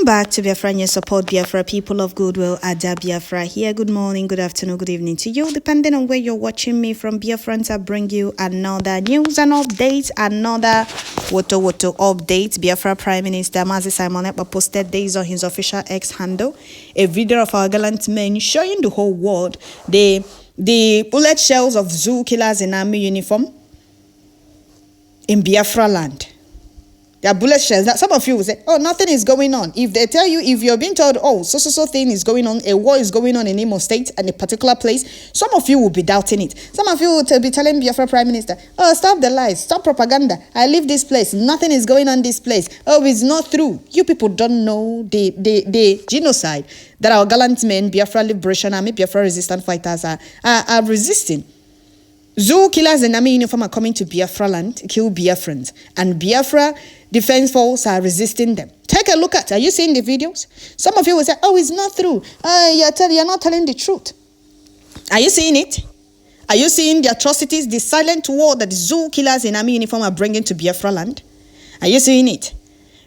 Welcome back to Biafra News Support Biafra, people of goodwill. Ada Biafra here. Good morning, good afternoon, good evening to you, depending on where you're watching me from. Biafrans, I bring you another news and updates, another Wotowoto update. Biafra Prime Minister Mazi Simon Ekpa posted days on his official X handle a video of our gallant men showing the whole world the bullet shells of zoo killers in army uniform in Biafra land. There are bullet shells. That some of you will say, oh, nothing is going on. If they tell you, if you're being told, oh, so thing is going on, a war is going on in Imo State and a particular place, some of you will be doubting it. Some of you will be telling Biafra Prime Minister, oh, stop the lies, stop propaganda. I leave this place. Nothing is going on this place. Oh, it's not true. You people don't know the genocide that our gallant men, Biafra Liberation Army, Biafra resistant fighters are resisting. Zoo killers in army uniform are coming to Biafra land to kill Biafrans, and Biafra defense force are resisting them. Take a look at. Are you seeing the videos? Some of you will say, "Oh, it's not true. You're not telling the truth." Are you seeing it? Are you seeing the atrocities, the silent war that the zoo killers in army uniform are bringing to Biafra land? Are you seeing it?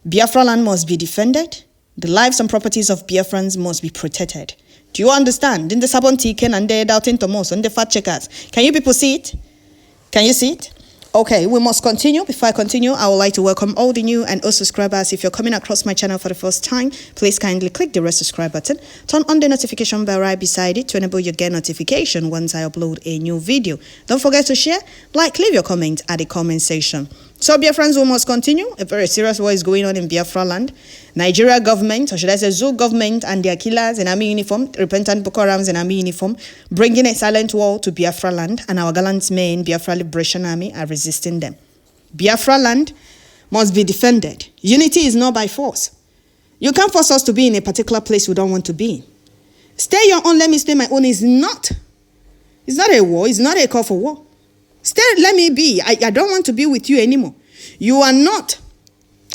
Biafra land must be defended. The lives and properties of Biafrans must be protected. Do you understand? In the Sabon Tiken and the doubting Thomas and the fact checkers. Can you people see it? Can you see it? Okay, we must continue. Before I continue, I would like to welcome all the new and old subscribers. If you're coming across my channel for the first time, please kindly click the red subscribe button. Turn on the notification bell right beside it to enable you get notification once I upload a new video. Don't forget to share, like, leave your comment at the comment section. So, Biafrans, we must continue. A very serious war is going on in Biafra land. Nigeria government, or should I say zoo government, and their killers in army uniform, repentant Boko Harams in army uniform, bringing a silent war to Biafra land, and our gallant men, Biafra Liberation Army, are resisting them. Biafra land must be defended. Unity is not by force. You can't force us to be in a particular place we don't want to be in. Stay your own, let me stay my own is not. It's not a war. It's not a call for war. Stay, let me be. I don't want to be with you anymore. You are not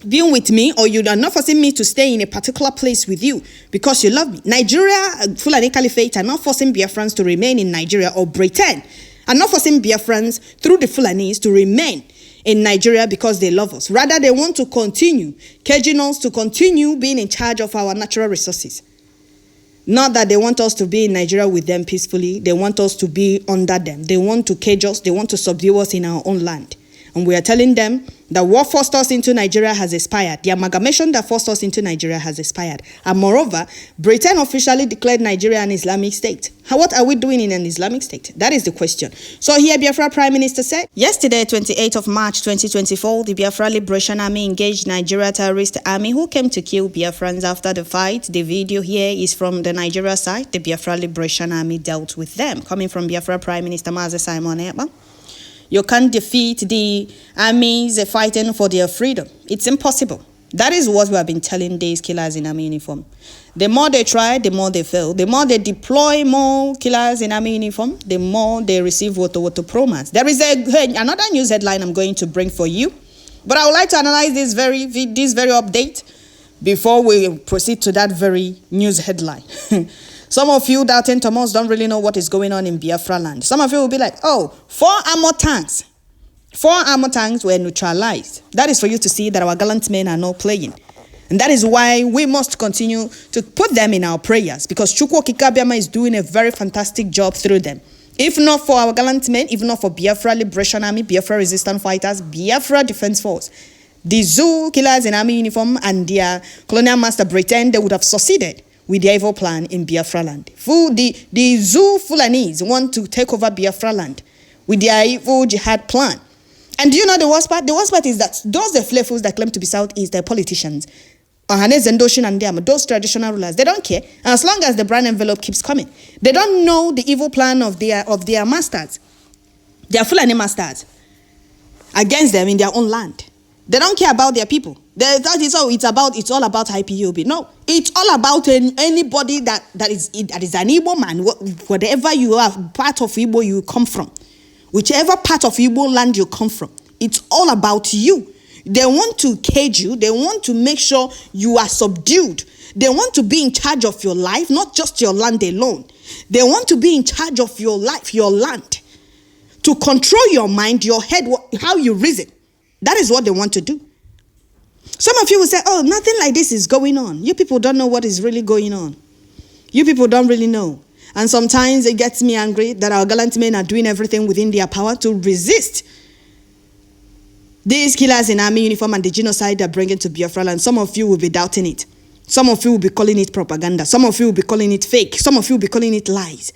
being with me, or you are not forcing me to stay in a particular place with you because you love me. Nigeria, Fulani Caliphate, are not forcing Biafrans to remain in Nigeria, or Britain are not forcing Biafrans through the Fulanis to remain in Nigeria because they love us. Rather, they want to continue caging us to continue being in charge of our natural resources. Not that they want us to be in Nigeria with them peacefully. They want us to be under them. They want to cage us. They want to subdue us in our own land. And we are telling them that what forced us into Nigeria has expired. The amalgamation that forced us into Nigeria has expired. And moreover, Britain officially declared Nigeria an Islamic state. What are we doing in an Islamic state? That is the question. So here Biafra Prime Minister said, yesterday, 28th of March 2024, the Biafra Liberation Army engaged Nigeria Tèrrøríst army who came to kill Biafrans after the fight. The video here is from the Nigeria side. The Biafra Liberation Army dealt with them. Coming from Biafra Prime Minister Mazi Simon Ekpa. You can't defeat the armies fighting for their freedom. It's impossible. That is what we have been telling these killers in army uniform. The more they try, the more they fail. The more they deploy more killers in army uniform, the more they receive Wotowoto promise. There is another news headline I'm going to bring for you. But I would like to analyze this very update before we proceed to that very news headline. Some of you doubting Thomas don't really know what is going on in Biafra land. Some of you will be like, oh, 4 armor tanks. 4 armor tanks were neutralized. That is for you to see that our gallant men are not playing. And that is why we must continue to put them in our prayers, because Chukwu Kikabiama is doing a very fantastic job through them. If not for our gallant men, if not for Biafra Liberation Army, Biafra resistant fighters, Biafra Defense Force, the zoo killers in army uniform and their colonial master Britain, they would have succeeded with their evil plan in Biafra land. The zoo Fulanis want to take over Biafra land with their evil jihad plan. And do you know the worst part? The worst part is that those the flavors that claim to be Southeast, they're politicians, those traditional rulers, they don't care. And as long as the brand envelope keeps coming, they don't know the evil plan of their masters, their Fulani masters, against them in their own land. They don't care about their people. It's all about IPOB. No, it's all about anybody that is an Igbo man, whatever you are, part of Igbo you come from, whichever part of Igbo land you come from. It's all about you. They want to cage you. They want to make sure you are subdued. They want to be in charge of your life, not just your land alone. They want to be in charge of your life, your land, to control your mind, your head, how you reason. That is what they want to do. Some of you will say, oh, nothing like this is going on. You people don't know what is really going on. You people don't really know. And sometimes it gets me angry that our gallant men are doing everything within their power to resist these killers in army uniform and the genocide they're bringing to Biafra land. Some of you will be doubting it. Some of you will be calling it propaganda. Some of you will be calling it fake. Some of you will be calling it lies.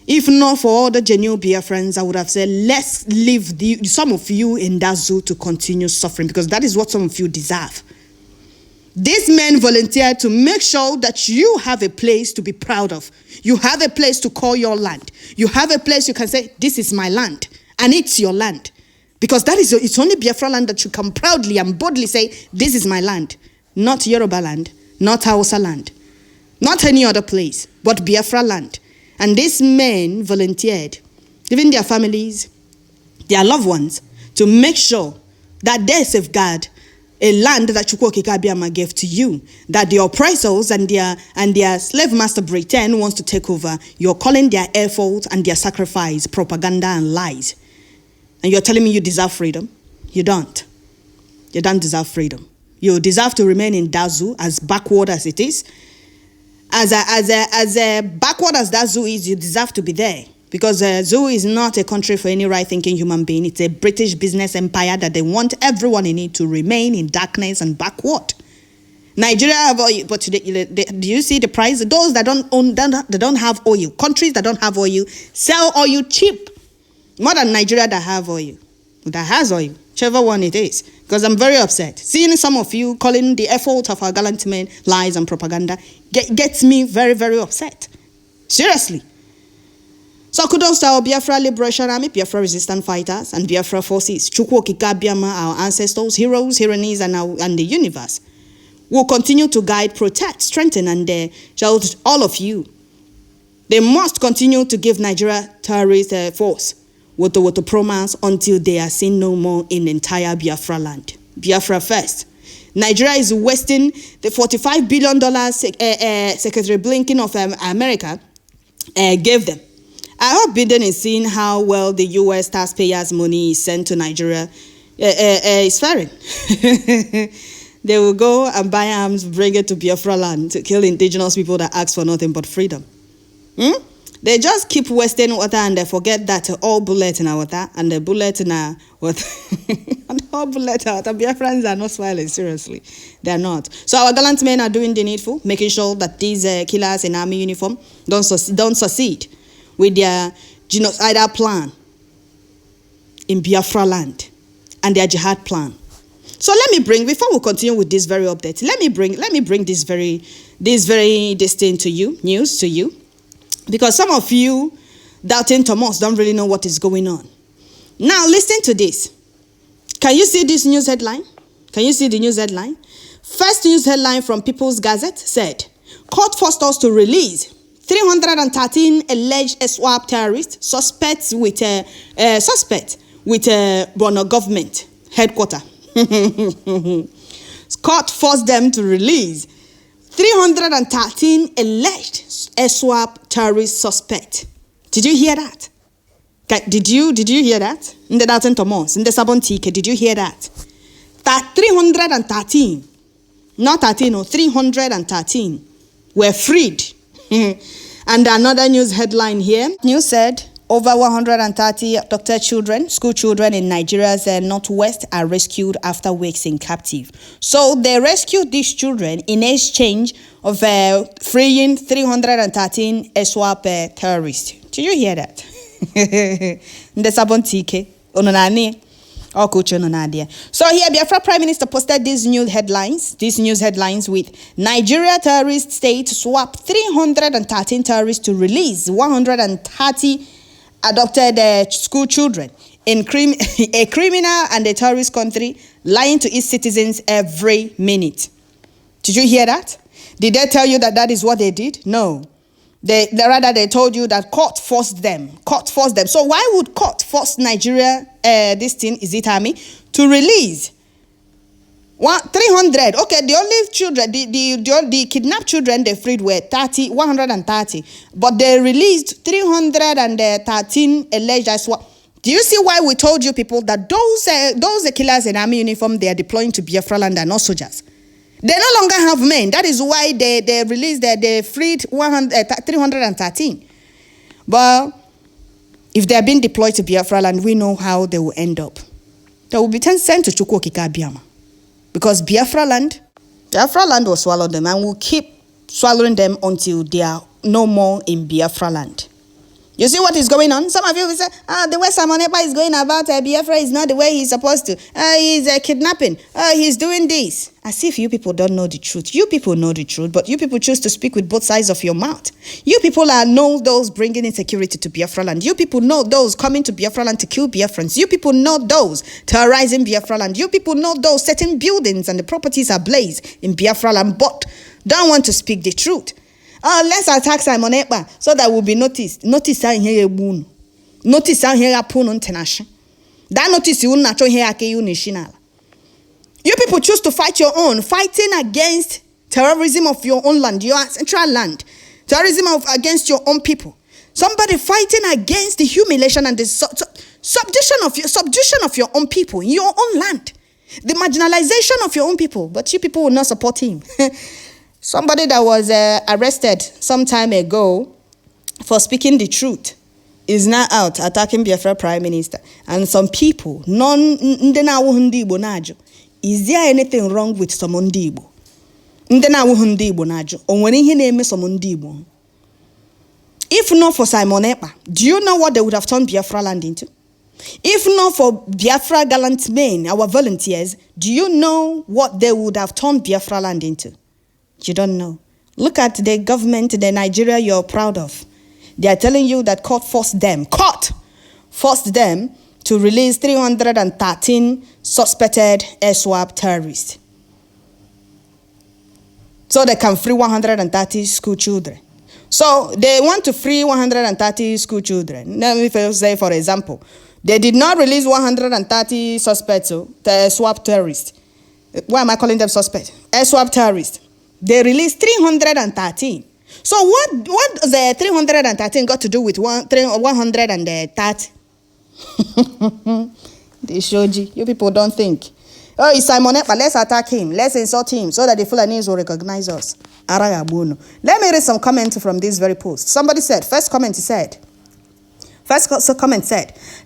If not for all the genuine Biafrans, I would have said, let's leave some of you in that zoo to continue suffering, because that is what some of you deserve. These men volunteered to make sure that you have a place to be proud of. You have a place to call your land. You have a place you can say, this is my land, and it's your land. Because it's only Biafra land that you can proudly and boldly say, this is my land. Not Yoruba land, not Hausa land, not any other place, but Biafra land. And these men volunteered, even their families, their loved ones, to make sure that they safeguard a land that Chukwuokike Abịama gave to you, that the oppressors and their slave master Britain wants to take over. You're calling their effort and their sacrifice propaganda and lies. And you're telling me you deserve freedom? You don't. You don't deserve freedom. You deserve to remain in that zoo, as backward as it is. As backward as that zoo is, you deserve to be there. Because zoo is not a country for any right-thinking human being. It's a British business empire that they want everyone in it to remain in darkness and backward. Nigeria have oil, but do you see the price? Those that don't have oil, countries that don't have oil, sell oil cheap. More than Nigeria that have oil, that has oil, whichever one it is. Because I'm very upset. Seeing some of you calling the effort of our gallant men lies and propaganda gets me very, very upset. Seriously. So kudos to our Biafra Liberation Army, Biafra resistant fighters, and Biafra forces. Chukwuokike Abịama, our ancestors, heroes, heroines, and the universe will continue to guide, protect, strengthen, and shout all of you. They must continue to give Nigeria terrorist force Wotowoto promise until they are seen no more in the entire Biafra land. Biafra first. Nigeria is wasting the $45 billion Secretary Blinken of America gave them. I hope Biden is seeing how well the U.S. taxpayers' money is sent to Nigeria is faring. They will go and buy arms, bring it to Biafra land to kill indigenous people that ask for nothing but freedom. They just keep wasting water and they forget that all bullets in our water and the bullet in our water. And all bullets in our water. Biafrans are not smiling, seriously. They are not. So our gallant men are doing the needful, making sure that these killers in army uniform don't succeed with their genocidal plan in Biafra land and their jihad plan. So let me bring, before we continue with this very update, let me bring this very distinct to you, news to you. Because some of you doubting Thomas don't really know what is going on. Now, listen to this. Can you see this news headline? Can you see the news headline? First news headline from People's Gazette said, court forced us to release 313 alleged swap terrorists suspect with Borno government headquarters. Court forced them to release 313 alleged swap terrorist suspect. Did you hear that? Did you hear that? In the Dalton Thomas, in the Sabon TK, did you hear that? That 313, not 13, no, 313 were freed. And another news headline here. News said over 130 abducted children, school children in Nigeria's northwest are rescued after weeks in captive. So they rescued these children in exchange of freeing 313 swap terrorists. Did you hear that? The Sabon TK. So here, Biafra Prime Minister posted these news headlines with Nigeria terrorist state swap 313 terrorists to release 130 adopted school children in a criminal and a terrorist country lying to its citizens every minute. Did you hear that? Did they tell you that that is what they did? No. They told you that court forced them. So why would court force Nigeria, this thing, is it army, to release 300? Okay, the only children, the kidnapped children they freed were 130, but they released 313 alleged swap Do you see why we told you people that those killers in army uniform they are deploying to Biafra land are not soldiers? They no longer have men. That is why they released they freed 313. But if they are being deployed to Biafra land, we know how they will end up. They will be sent to Chukwokika Biama. Because Biafra land will swallow them and will keep swallowing them until they are no more in Biafra land. You see what is going on? Some of you will say, the way Simon Ekpa is going about Biafra is not the way he's supposed to. He's kidnapping. He's doing this. As if you people don't know the truth. You people know the truth, but you people choose to speak with both sides of your mouth. You people know those bringing insecurity to Biafra land. You people know those coming to Biafra land to kill Biafrans. You people know those terrorizing Biafra land. You people know those setting buildings and the properties ablaze in Biafra land, but don't want to speak the truth. Let's attack Simon Ekpa so that we'll be noticed. Notice how here boon. Notice how here pun on tenash. That notice you not here national. You people choose to fight your own, fighting against terrorism of your own land, your central land, terrorism against your own people. Somebody fighting against the humiliation and the subduction of your own people in your own land, the marginalization of your own people. But you people will not support him. Somebody that was arrested some time ago for speaking the truth is now out attacking Biafra Prime Minister. And some people, is there anything wrong with some Ndibo? If not for Simon Ekpa, do you know what they would have turned Biafra land into? If not for Biafra gallant men, our volunteers, do you know what they would have turned Biafra land into? You don't know. Look at the government, the Nigeria you're proud of. They are telling you that court forced them to release 313 suspected air swap terrorists. So they can free 130 school children. So they want to free 130 school children. Let me say, for example, they did not release 130 suspects, air swap terrorists. Why am I calling them suspects? Air swap terrorists. They released 313. So what the 313 got to do with 130? They showed you. You people don't think. Oh, it's Simon Ekpa. Let's attack him. Let's insult him so that the Fulanis will recognize us. Let me read some comments from this very post. Somebody said, first comment said,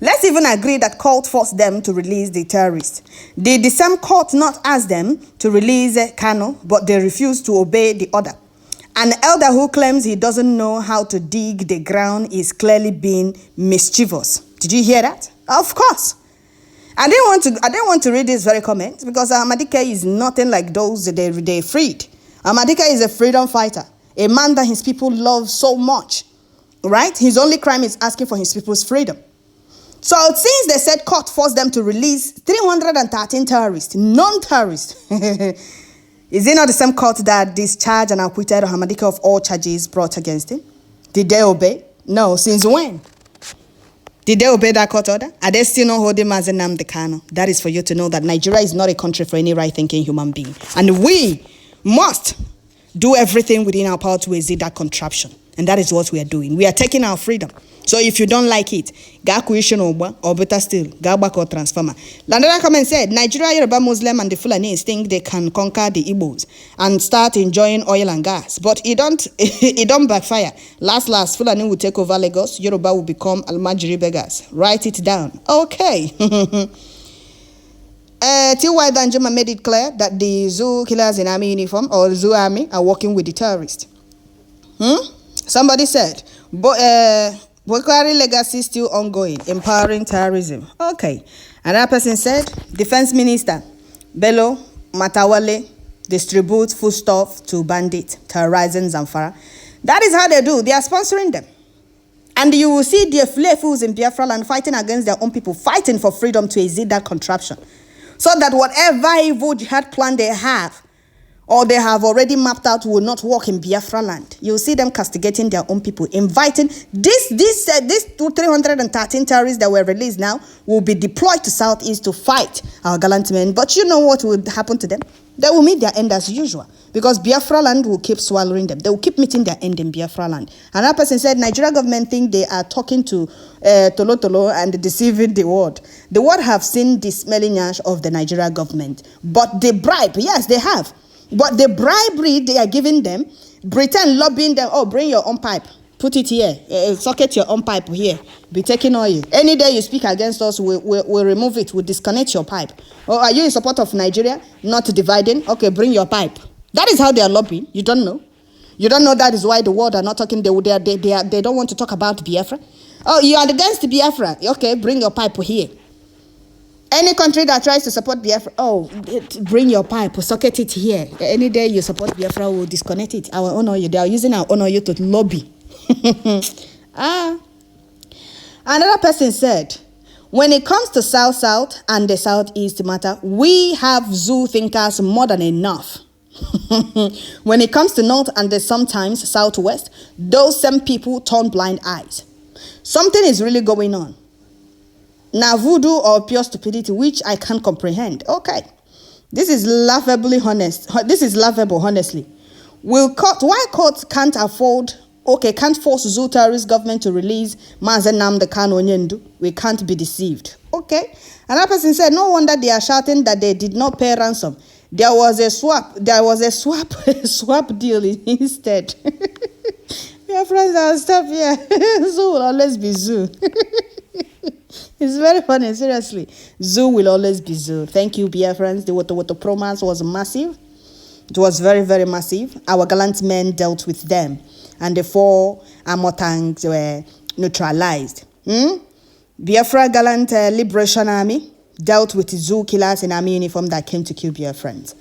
let's even agree that court forced them to release the terrorists. Did the same court not ask them to release Kano, but they refused to obey the order? An elder who claims he doesn't know how to dig the ground is clearly being mischievous. Did you hear that? Of course. I didn't want to read this very comment because Amadike is nothing like those they freed. Amadike is a freedom fighter, a man that his people love so much. Right? His only crime is asking for his people's freedom. So since they said court forced them to release 313 terrorists, non-terrorists, is it not the same court that discharged and acquitted Hamadika of all charges brought against him? Did they obey? No. Since when? Did they obey that court order? Are they still not holding Mazen Nnamdi Kanu? That is for you to know that Nigeria is not a country for any right-thinking human being. And we must do everything within our power to exit that contraption. And that is what we are doing. We are taking our freedom. So if you don't like it, or better still, go back or transformer. Another comment said, Nigeria, Yoruba, Muslim, and the Fulanis think they can conquer the Igbos and start enjoying oil and gas. But it don't backfire. Last, Fulani will take over Lagos. Yoruba will become Almajiri beggars. Write it down. Okay. T.Y. Danjuma made it clear that the zoo killers in army uniform or zoo army are working with the terrorists. Somebody said, Bokari legacy still ongoing, empowering terrorism. Okay. Another person said, Defense Minister Bello Matawale distributes foodstuff to bandits terrorizing Zamfara. That is how they do. They are sponsoring them. And you will see the fools in Biafra land fighting against their own people, fighting for freedom to exit that contraption. So that whatever evil jihad plan they have, or they have already mapped out, will not work in Biafra land. You'll see them castigating their own people, inviting these 313 terrorists that were released now will be deployed to Southeast to fight our gallant men. But you know what will happen to them? They will meet their end as usual because Biafra land will keep swallowing them. They will keep meeting their end in Biafra land. Another person said, Nigeria government think they are talking to Tolo and deceiving the world. The world have seen the smelling ash of the Nigeria government. But they bribe, yes, they have. But the bribery they are giving them, Britain lobbying them, oh, bring your own pipe. Put it here. Socket your own pipe here. Be taking oil. Any day you speak against us, we'll remove it. We'll disconnect your pipe. Or are you in support of Nigeria? Not dividing? Okay, bring your pipe. That is how they are lobbying. You don't know. You don't know that is why the world are not talking. They don't want to talk about Biafra. Oh, you are against Biafra. Okay, bring your pipe here. Any country that tries to support Biafra, oh, bring your pipe, socket it here. Any day you support Biafra, we'll disconnect it. Our own oil. They are using our own oil to lobby. Another person said, when it comes to South and the Southeast matter, we have zoo thinkers more than enough. When it comes to North and the sometimes Southwest, those same people turn blind eyes. Something is really going on. Now voodoo or pure stupidity, which I can't comprehend. Okay, this is laughably honest. This is laughable, honestly. Why courts can't force zoo terrorist government to release Mazen Nnamdi Kanu Onyendu? We can't be deceived. Okay. Another person said, no wonder they are shouting that they did not pay ransom. There was a swap deal instead. Your friends are stuff here. Zoo will always be zoo. It's very funny, seriously. Zoo will always be zoo. Thank you, Biafrans. The Wotowoto promise was massive. It was very, very massive. Our gallant men dealt with them, and the 4 Armour tanks were neutralized. Biafra gallant Liberation Army dealt with zoo killers in army uniform that came to kill Biafrans.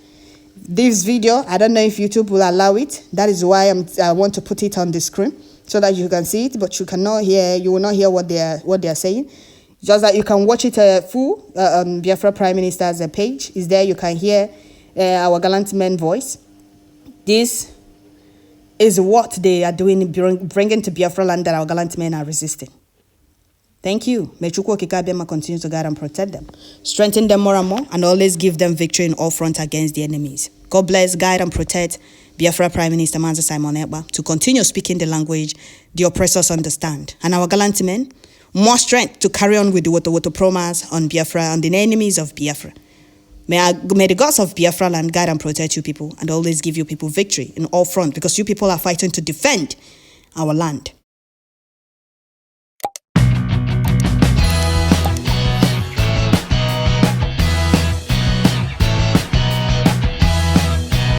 This video, I don't know if YouTube will allow it. That is why I want to put it on the screen so that you can see it, but you will not hear what they are saying. Just that you can watch it full on Biafra Prime Minister's page. Is there? You can hear our gallant men voice. This is what they are doing, bringing to Biafra land that our gallant men are resisting. Thank you. May Chukwu Okike Abiama continue to guide and protect them, strengthen them more and more, and always give them victory in all fronts against the enemies. God bless, guide, and protect Biafra Prime Minister Manzi Simon Ekpa to continue speaking the language the oppressors understand. And our gallant men, more strength to carry on with the Wotowoto promise on Biafra and the enemies of Biafra. May the gods of Biafra land guide and protect you people and always give you people victory in all fronts, because you people are fighting to defend our land.